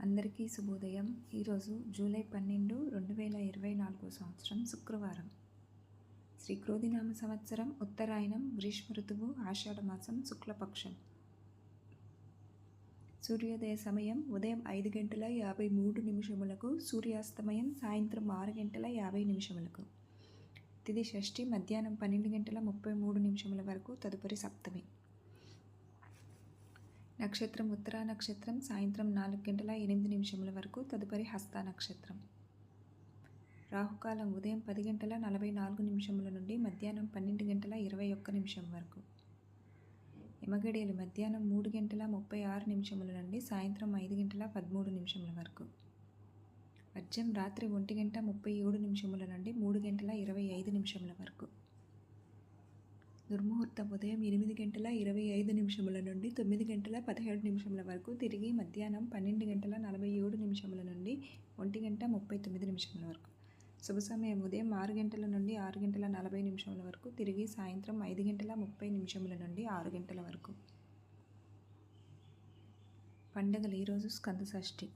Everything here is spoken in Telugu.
అందరికీ శుభోదయం. ఈరోజు జూలై 12, 2024 సంవత్సరం శుక్రవారం. శ్రీ క్రోధినామ సంవత్సరం, ఉత్తరాయణం, గ్రీష్మ ఋతువు, ఆషాఢమాసం, శుక్లపక్షం. సూర్యోదయ సమయం ఉదయం 5:53, సూర్యాస్తమయం సాయంత్రం 6:50. తిథి షష్ఠి మధ్యాహ్నం 12:33 వరకు, తదుపరి సప్తమి. నక్షత్రం ఉత్తరా నక్షత్రం సాయంత్రం 4:08 వరకు, తదుపరి హస్త నక్షత్రం. రాహుకాలం ఉదయం 10:44 నుండి మధ్యాహ్నం 12:21 వరకు. యమగడియలు మధ్యాహ్నం 3:36 నుండి సాయంత్రం 5:13 వరకు. వర్జం రాత్రి 1:37 నుండి 3:25 వరకు. దుర్ముహూర్తం ఉదయం 8:25 నుండి 9:17 వరకు, తిరిగి మధ్యాహ్నం 12:47 నుండి 1:39 వరకు. శుభ సమయం ఉదయం 6 గంటల నుండి 6:40 వరకు, తిరిగి సాయంత్రం 5:30 నుండి 6 గంటల వరకు. పండుగలు ఈరోజు స్కంద షష్ఠి.